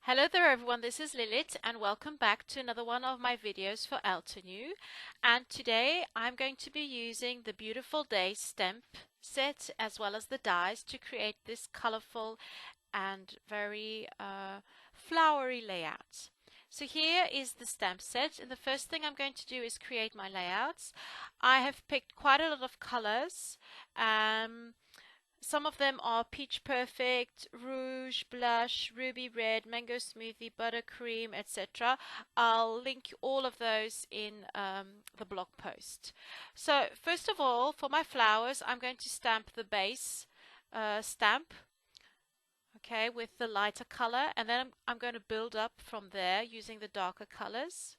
Hello there everyone, this is Lilith and welcome back to another one of my videos for Altenew. And today I'm going to be using the Beautiful Day stamp set as well as the dies to create this colorful and very flowery layout. So here is the stamp set, and the first thing I'm going to do is create my layouts. I have picked quite a lot of colors. Some of them are Peach Perfect, Rouge, Blush, Ruby Red, Mango Smoothie, Buttercream, etc. I'll link all of those in the blog post. So first of all, for my flowers, I'm going to stamp the base stamp, okay, with the lighter color, and then I'm going to build up from there using the darker colors.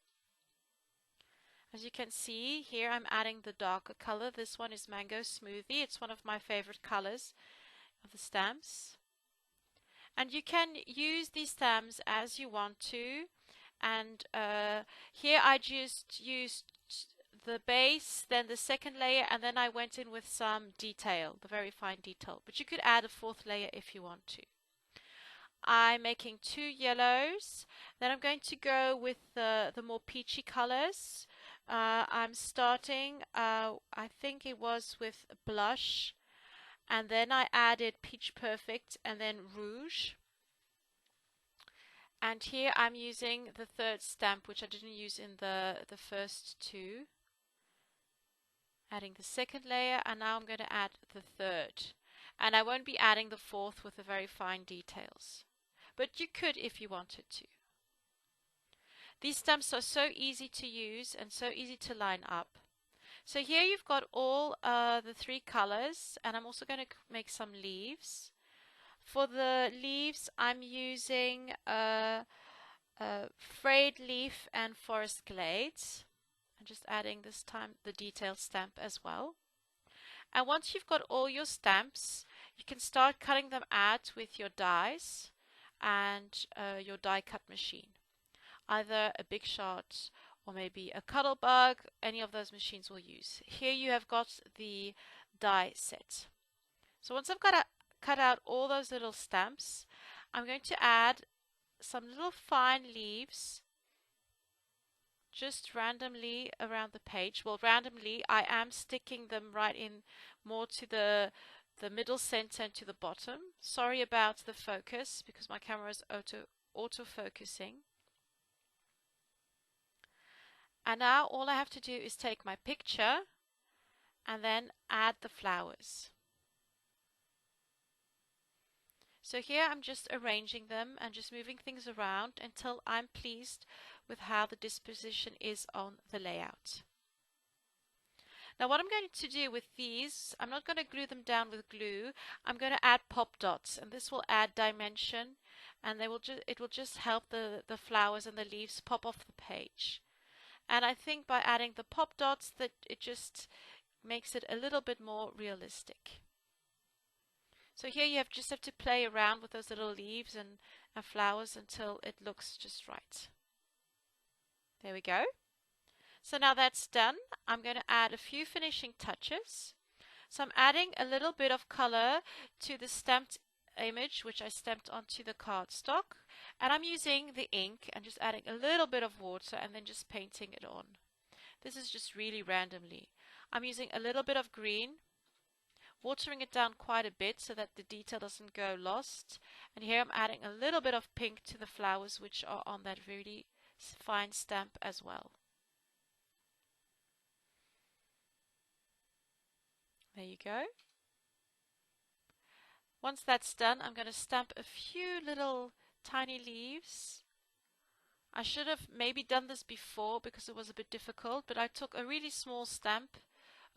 As you can see here, I'm adding the darker color. This one is Mango Smoothie. It's one of my favorite colors of the stamps. And you can use these stamps as you want to. And here I just used the base, then the second layer, and then I went in with some detail, the very fine detail. But you could add a fourth layer if you want to. I'm making two yellows. Then I'm going to go with the more peachy colors. I'm starting, I think it was with blush, and then I added Peach Perfect and then Rouge. And here I'm using the third stamp, which I didn't use in the first two. Adding the second layer, and now I'm going to add the third. And I won't be adding the fourth with the very fine details. But you could if you wanted to. These stamps are so easy to use and so easy to line up. So here you've got all the three colors, and I'm also going to make some leaves. For the leaves, I'm using Frayed Leaf and Forest Glades. I'm just adding this time the detail stamp as well. And once you've got all your stamps, you can start cutting them out with your dies and your die cut machine. Either a Big Shot or maybe a Cuttlebug, any of those machines will use. Here you have got the die set. So once I've cut out all those little stamps, I'm going to add some little fine leaves just randomly around the page. Well, randomly, I am sticking them right in more to the middle center and to the bottom. Sorry about the focus because my camera is auto-focusing. And now all I have to do is take my picture and then add the flowers. So here I'm just arranging them and just moving things around until I'm pleased with how the disposition is on the layout. Now what I'm going to do with these, I'm not going to glue them down with glue. I'm going to add pop dots, and this will add dimension, and it will just help the flowers and the leaves pop off the page. And I think by adding the pop dots that it just makes it a little bit more realistic. So here you just have to play around with those little leaves and flowers until it looks just right. There we go. So now that's done, I'm going to add a few finishing touches. So I'm adding a little bit of color to the stamped image, which I stamped onto the cardstock. And I'm using the ink and just adding a little bit of water and then just painting it on. This is just really randomly. I'm using a little bit of green, watering it down quite a bit so that the detail doesn't go lost. And here I'm adding a little bit of pink to the flowers, which are on that really fine stamp as well. There you go. Once that's done, I'm going to stamp a few little tiny leaves. I should have maybe done this before because it was a bit difficult, but I took a really small stamp,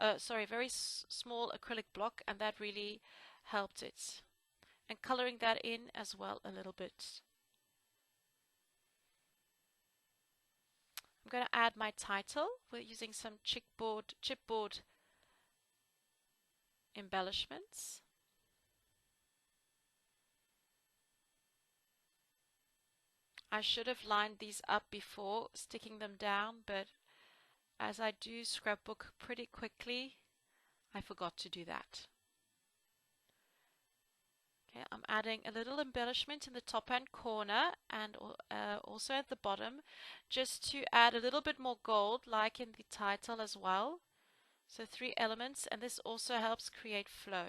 very small acrylic block, and that really helped it. And coloring that in as well a little bit. I'm going to add my title. We're using some chipboard embellishments. I should have lined these up before sticking them down, but as I do scrapbook pretty quickly, I forgot to do that. I'm adding a little embellishment in the top hand corner and also at the bottom, just to add a little bit more gold like in the title as well. So 3 elements, and this also helps create flow.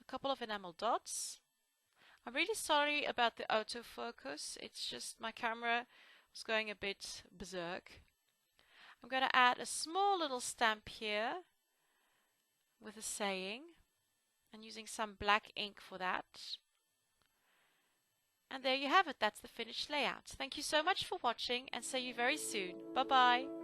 A couple of enamel dots. I'm really sorry about the autofocus, it's just my camera was going a bit berserk. I'm going to add a small little stamp here with a saying, and using some black ink for that. And there you have it, that's the finished layout. Thank you so much for watching, and see you very soon. Bye bye.